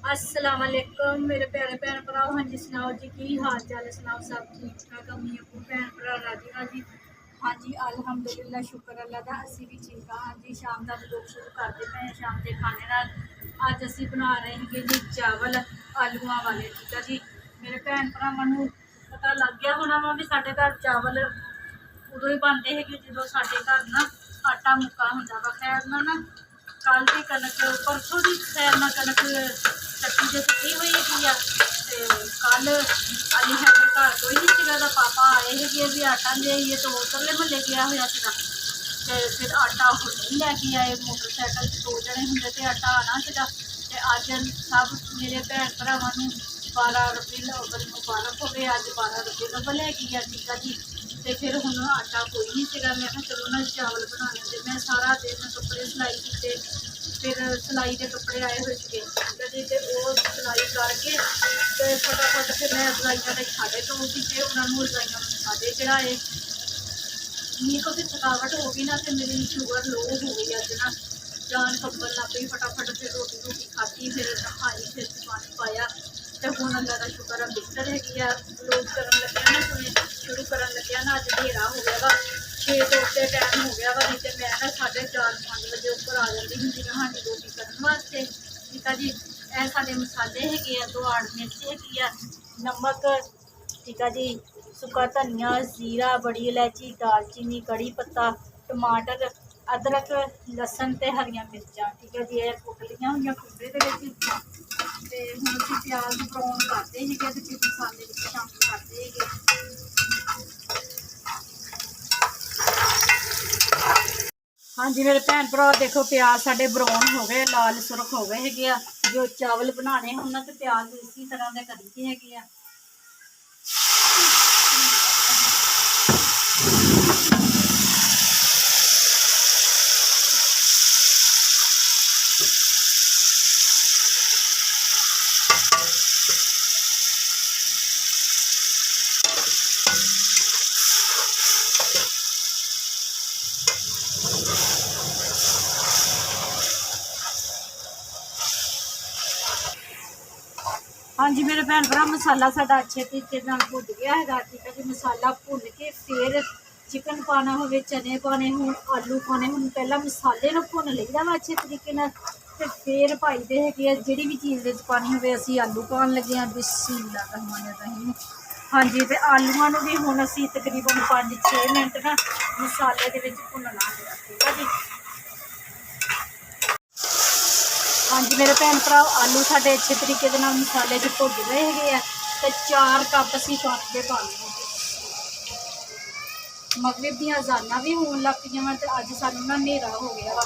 अस्सलाम वालेकुम मेरे प्यारे भैन भराओ। हाँ जी सुनाओ जी की हाल चाल है, सुनाओ सब ठीक ठाक। अम्मी अबू भैन भरा राजी राजी। हाँ जी अलहमदुलिल्लाह शुक्र अल्लाह का असी भी ठीक हाँ। हाँ जी शाम का ब्लॉग शुरू करते पे शाम के खाने नाल। अज असी बना रहे हैं जी चावल आलूआं वाले, ठीक है जी। मेरे भैन भरावां नूं पता लग गया होना वा भी साडे घर चावल उदों ही बनते हैं जो साडे घर ना आटा मुक्का हुंदा वा। खैर ना कल की कनक परसों की खैर ना कनक चक्की से सुट्टी हुई है। कल अली हैदर घर कोई नहीं सीगा, पापा आए है भी आटा ले आइए तो उधरले महल्ले गया हुआ सीगा। फिर आटा वो नहीं लैके आए, मोटरसाइकिल दो जने होंगे तो आटा आना सीगा। अज सब मेरे भैन भरावां नूं 12 रबीउल अव्वल मुबारक होवे। अज 12 रबीउल अव्वल हैगी आ, ठीक है जी। तो फिर हुण आटा कोई नहीं सीगा, मैं कहा चलो ना चावल बनाने ते मैं सारा दिन कपड़े सिलाई कीते। फिर सिलाई के कपड़े आए हुए थे, ठीक है जी। तो वो सिलाई करके तो फटाफट फिर मैं रजाइयां के खादे धो दिते, उन्होंने रजाइयां खादे चढ़ाए। नहीं तो फिर थकावट हो गई ना, फिर मेरी शुगर लो हो गई अज ना, जान कंबन लग गई। फटाफट फिर रोटी रोटी खाधी, फिर नहाई, फिर पानी पाया। तो हूँ अल्लाह का शुक्र है बिस्तर हैगी आ। लोग करन लग्या ना सुने शुरू करन लग्या ना, अज अंधेरा हो गया वा, 6 तो उत्ते टाइम हो गया वा। नहीं तो मैं ना 4:30-5 बजे उपर आ जाती हुंदी नहानी रोटी करन वास्ते, ठीक है जी। ए साडे मसाले हैगे आ, 2 आड़ मिर्च हैगी आ, नमक, ठीक है जी, सुक्का धनिया, जीरा, बड़ी इलायची, दालचीनी, कड़ी पत्ता, टमाटर, अदरक, लसन ते हरियां मिर्चां, ठीक है जी। ये कुट लियां हुई कुंडे दे विच। ते हुण असीं प्याज ब्राउन करदे हैगे ते फिर मसाले विच शामिल करदे हैगे। हाँ जी मेरे भैन भरा देखो प्याज साडे ब्राउन हो गए, लाल सुरख हो गए हैगे आ। जो चावल बनाने होण ते प्याज इसी तरह दे करीदे हैगे आ। हाँ जी मेरे भैन भरा मसाला साडा अच्छे तरीके भुज गया है, ठीक है जी। मसाला भुन के फिर चिकन पाना हो, चने पाने हो, आलू पाने हो, पहला मसाले नूं भुन लईदा वा अच्छे तरीके नाल। ते फिर पाईदे हैगे जिहड़ी भी चीज़ विच पानी होवे। असीं आलू पाउण लगे हां, बिस्मिल्लाह रहमान रहीम। हाँ जी तो आलूआं नूं भी हुण असीं तकरीबन 5-6 मिनट ना मसाले दे विच भुनना है, ठीक है जी। हाँ जी मेरे भैन भरा आलू साडे अच्छे तरीके दे नाल मसाले च भुज गए हैगे आ। ते 4 कप असीं पानी दे पा लए। मगरिब दी अज़ानां भी होण लग पईयां वा ते अज सानूं ना हनेरा हो गया वा।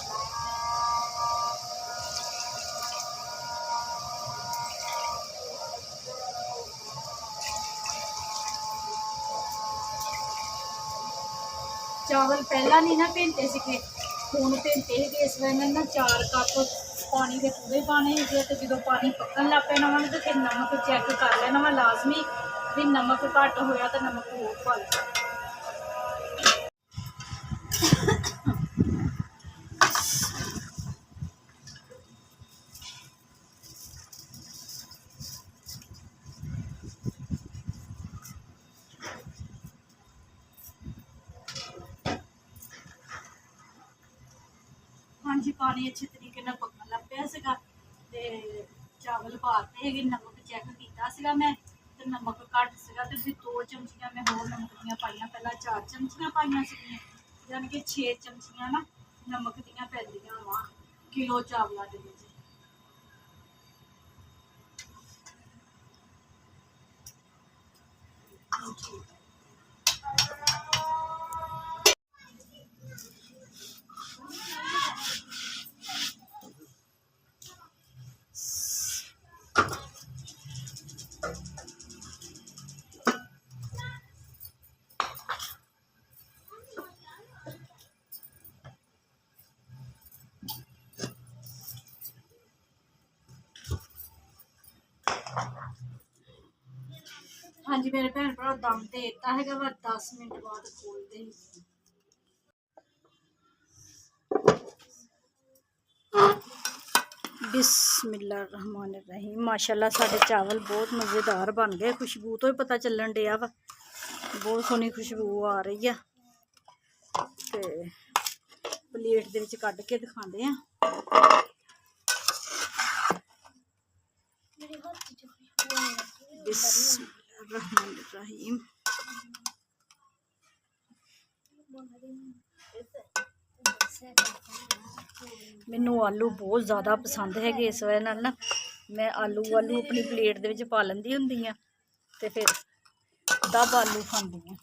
चावल पहला नहीं ना भेंटे सीगे, हुण भेंटे हैगे। इस वजह ना 4 कप पानी के पूरे पाने हैगे। तो जो पानी पकन लग पैना वा तो फिर नमक चैक कर लेना वा लाजमी, भी नमक घट होया तो नमक होर पा लेना। हाँ जी पानी अच्छे तरीके नाल पकन लग पिया सीगा ते चावल पाते हैगे। नमक चैक कीता सीगा मैं ते नमक घट सीगा, ते फिर 2 चमचियां मैं होर नमक दियां पाईयां। पहला 4 चमचियां पाईयां सीगियां, यानी कि 6 चमचियां ना नमक दियां पैंदियां वा किलो चावलां दे विच। हाँ जी मेरे भैन भरा दम दे दिता है वा, 10 मिनट बाद खोलते ही। ਬਿਸਮਿल्लाहिर्रहमानिर्रहीम। माशाल्लाह साढ़े चावल बहुत मज़ेदार बन गए। खुशबू तो ही पता चलन डिया वा, बहुत सोहनी खुशबू आ रही है। ते प्लेट दे विच कढ़ के दिखाते हैं। बिस्मिल्लाहिर्रहमानिर्रहीम। मैनू आलू बहुत ज़्यादा पसंद है, इस वजह नाल ना मैं आलू अपनी प्लेट दे विच पा लैंदी हुंदी आं ते फिर दब आलू खांदी आं।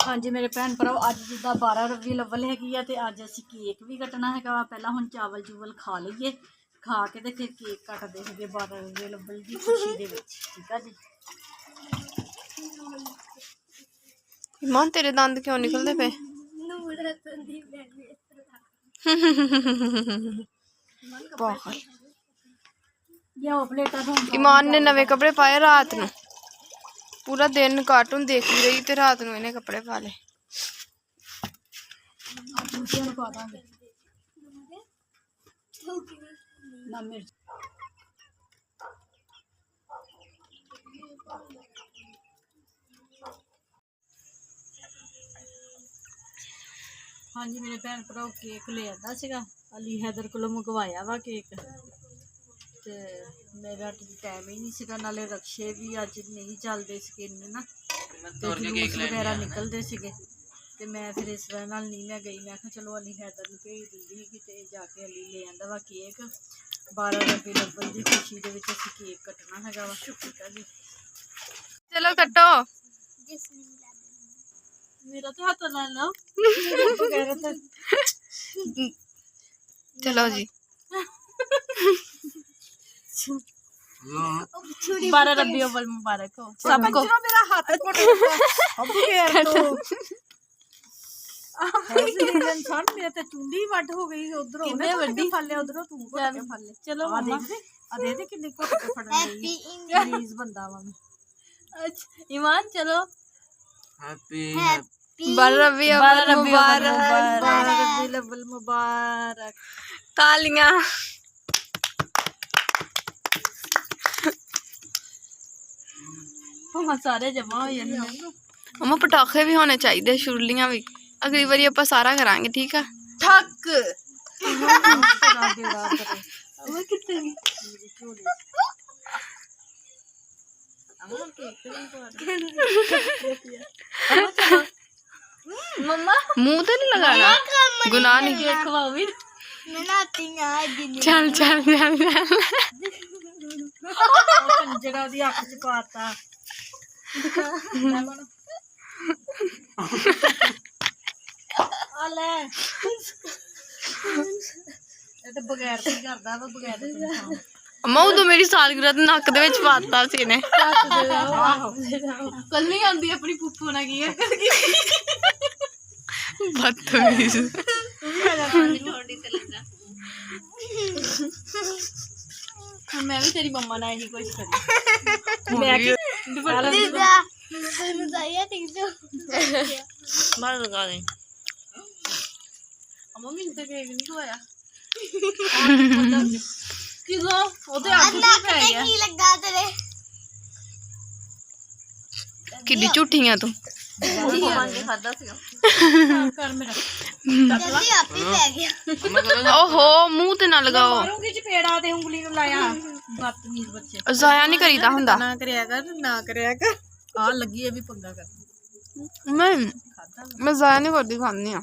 हाँ जी मेरे भैन भराओ, अज जिद्दां 12 रबी अव्वल हैगी आ ते अज असीं केक भी कटना हैगा। पहला हुण चावल चूवल खा लईए, खा के ते फिर केक कटदे हैगे 12 रबी अव्वल दी खुशी दे विच। ठीक है जी। ईमान तेरे दंद क्यों निकलते पे? ईमान ने नवे कपड़े पाए रात नू, पूरा दिन कार्टून देखती रही ते रात नू इन्हें कपड़े पा ले। हाँ जी मेरे भैन भरा केक ले आंदा सीगा, अली हैदर कोलों मंगवाया वा केक। ते मेरा टाइम ही नहीं सीगा, नाले रक्शे भी अज नहीं चलते सीगे इन्ने ना, जुलूस वगैरह निकलते सीगे ते मैं फिर इस वजह नाल नहीं मैं गई। मैं कहा चलो अली हैदर नूं भेज दिंदी ही ते जाके अली ले आंदा वा केक। 12 रबी अव्वल दी खुशी दे विच असीं केक कटना हैगा वा। ठीक है जी, चलो कटो। मेरा तो हाथ ला लो। चलो जी। 12 रबी अव्वल मुबारक हो सबको। मेरा हाथ मेरा तो चुंडी वड हो गई उधरों वड्डी फल लिया, उधरों तू फल ले। चलो मम्मा दे दे किन्नी घुट के फड़न लगी प्लीज बंदा वा मैं। अच्छा ईमान चलो। हैप्पी 12 रबी अव्वल मुबारक। तालियां। सारे जमा हो जाने। मम्मा पटाखे भी होने चाहिए, छुरलियां भी। अगली बारी आपां सारा करांगे, ठीक है? ठक मम्मा मुंह तो नहीं लगाना, गुनाह नहीं। चल चल चल चल। जगह दी अख च पाता। ले ते बगैर की करदा वा, बगैर अम्मा उदों मेरी सालगिरह नक दे विच पाता सी ने। कल नहीं आंदी अपनी फुफू ना की बदतमीज। मैं भी तेरी मम्मा ना ही कुछ करी। मार लगा दे। अम्मा मैनू तो केक नहीं खवाया किदों ओदे अग पै गया की लगा तेरे। किड्डी झूठियां तू। खादा सी कर मेरा जल्दी आप ही पै गया। ओहो मुंह ते ना लगाओ, मारूंगी चपेड़ा ते उंगली नु लाया। बदतमीज बच्चे जाया नहीं करीदा हुंदा। ना करया कर, ना करया कर। आ लगी है भी पंगा कर। मैं जाया नहीं करदी, खानी हां।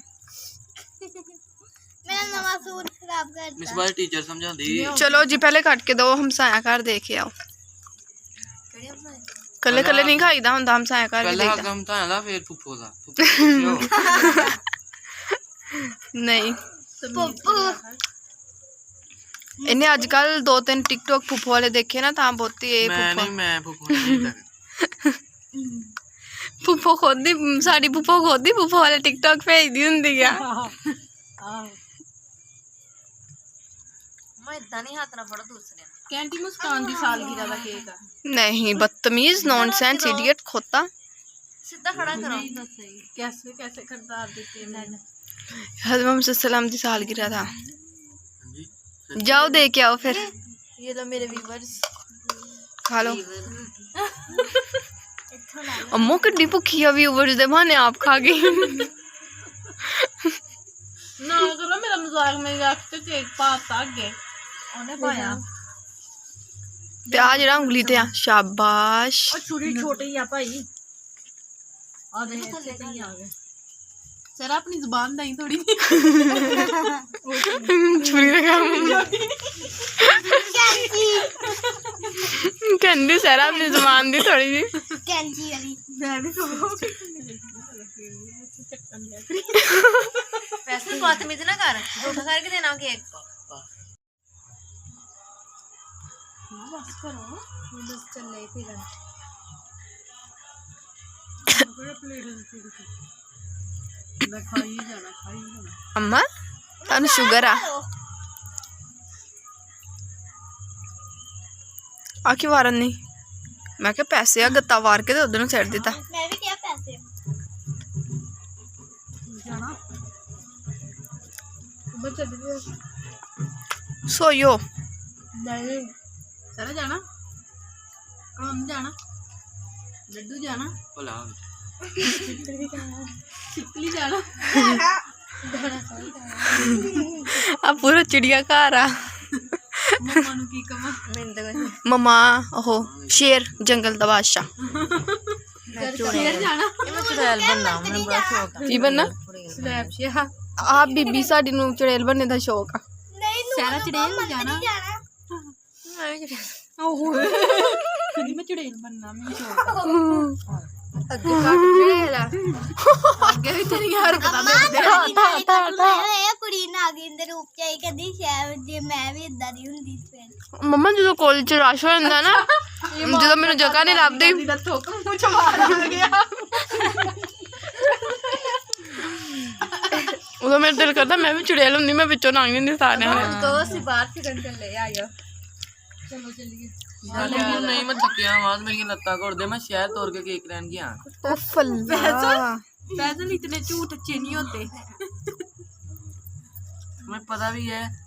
मेरा नवा सूट खराब कर इस बार टीचर समझांदी। चलो जी पहले कट के दो, हम साया घर देख आओ। कले कले नहीं खाईदा हुंदा, हम साया घर भी पहले देखदा। हम तां ला फिर फुफो दा नहीं इन्हें अजकल 2-3 टिकटॉक फुफो वाले देखे ना, तां बहुती ए मैं नहीं, मैं फुफो नहीं तक फुफो खुद ही साडी फुफो खुद ही फुफो वाले टिकटॉक भेजदी हुंदी है। मैं इतना नहीं हाथ ना फड़ो दूसरे कैंटी मुस्कान दी सालगिरह दा केक है। नहीं बदतमीज, नॉनसेंस, इडियट, खोता। सीधा खड़ा करो। कैसे कैसे करदार देते हैं। हज़रत मोहम्मद सल्लल्लाहु अलैहि वसल्लम दी सालगिरह था। जी जाओ दे के आओ फिर ये लो मेरे व्यूअर्स। खा लो अम्मो कितनी भुखी है व्यूअर्स दे बहाने आप खा गई ना करो मेरा मजाक में रखते केक पाता आगे ਉਹਨੇ ਪਾਇਆ ਤੇ ਆ ਜਿਹੜਾ ਉਂਗਲੀ ਤੇ ਆ ਸ਼ਾਬਾਸ਼ ਉਹ ਛੁਰੀ ਛੋਟੀ ਆ ਭਾਈ ਆ ਦੇ ਇੱਥੇ ਹੀ ਆ ਗਏ ਸਰ ਆਪਣੀ ਜ਼ੁਬਾਨ ਦਾ ਹੀ ਥੋੜੀ ਛੁਰੀ ਦਾ ਕੰਮ ਕਹਿੰਦੀ ਸਰ ਆਪਣੀ ਜ਼ੁਬਾਨ ਦੀ ਥੋੜੀ ਜੀ ਕੈਂਚੀ ਵਾਲੀ ਮੈਂ ਵੀ ਵੈਸੇ ਬਦਤਮੀਜ਼ ਨਾ ਕਰ ਧੋਖਾ ਕਰਕੇ ਦੇਣਾ ਕੇਕ ਬਸ ਕਰੋ ਬਸ ਚੱਲੇ ਫਿਰ ਮੈਂ ਖਾਈ ਜਾਣਾ ਅੰਮਾ ਤੁਹਾਨੂੰ ਸ਼ੂਗਰ ਆ ਕੀ ਵਾਰਨ ਨਹੀਂ ਮੈਂ ਕਿਹਾ ਪੈਸੇ ਆ ਗੱਤਾ ਵਾਰ ਕੇ ਤੇ ਉਧਰ ਨੂੰ ਛੱਡ ਦਿੱਤਾ ਮੈਂ ਵੀ ਕਿਹਾ ਪੈਸੇ ਜਾਣਾ ਬੱਚਾ ਦੇ ਸੋਇਓ ਨਹੀਂ ਸਾਰਾ ਜਾਣਾ ਕੌਣ ਜਾਣਾ ਲੱਡੂ ਜਾਣਾ ਭਲਾ ਚਿਕਲੀ ਜਾਣਾ ਆ ਪੂਰਾ ਚਿੜੀਆ ਘਰ ਆ ਮੰਮਾ ਨੂੰ ਕੀ ਕਮਾ ਮਮਾ ਉਹ ਸ਼ੇਰ ਜੰਗਲ ਦਾ ਬਾਦਸ਼ਾਹ ਫੇਰ ਜਾਣਾ ਚੁੜੈਲ ਬੰਨਾ ਮੈਨੂੰ ਬੜਾ ਸ਼ੌਕ ਕੀ ਬੰਨਾ ਸਲੈਬ ਸ਼ਿਆ ਆ ਬੀਬੀ ਸਾਡੀ ਨੂੰ ਚੜੇਲ ਬਣਨੇ ਦਾ ਸ਼ੌਕ ਆ ਨਹੀਂ ਸਾਰਾ ਚੜੇਲ ਨੂੰ ਜਾਣਾ ਓਹੋ ਕਦੀ ਮੈਂ ਚੜੇਲ ਬੰਨਾ ਮੈਨੂੰ ਸ਼ੌਕ ਅੱਗੇ ਕੱਟ ਚੜੇਲ ਅੱਗੇ ਵੀ ਤੇਰੀਆਂ ਹਰਕਤਾਂ ਕੁੜੀ ਨਾਗਿਨ ਦੇ ਰੂਪ ਚ ਆਈ ਕਹਿੰਦੀ ਸ਼ਾਇਦ ਜੇ ਮੈਂ ਵੀ ਇਦਾਂ ਦੀ ਹੁੰਦੀ ਫਿਰ ਮੰਮਾ ਜਦੋਂ ਕਾਲਜ ਚ ਰਸ਼ ਹੋ ਜਾਂਦਾ ਨਾ ਜਦੋਂ ਮੈਨੂੰ ਜਗ੍ਹਾ ਨਹੀਂ ਲੱਭਦੀ ਦਾ ਥੋਕ ਮੂੰਹ ਚ ਮਾਰ ਆ ਗਿਆ ਉਦੋਂ ਮੇਰਾ ਦਿਲ ਕਰਦਾ ਮੈਂ ਵੀ ਚੜੇਲ ਹੁੰਦੀ ਮੈਂ ਵਿੱਚੋਂ ਲੰਘ ਜਾਂਦੀ ਸਾਰਿਆਂ ਦੇ तो ਅਸੀਂ ਬਾਹਰ ਫਿਰਨ ਚੱਲੇ ਆਇਓ ਚਲੋ ਚੱਲੀਏ ਨਹੀਂ ਮੈਂ ਥੱਕਿਆ ਮਾਂ ਮੇਰੀਆਂ ਲੱਤਾਂ ਘੁੱਟਦੇ ਮੈਂ ਸ਼ਹਿਰ ਤੋੜ ਕੇ ਕੇਕ ਲੈਣ ਗਿਆ ਉਹ ਫੱਲਾ पैदल इतने झूठ अच्छे नहीं होते मैं पता भी है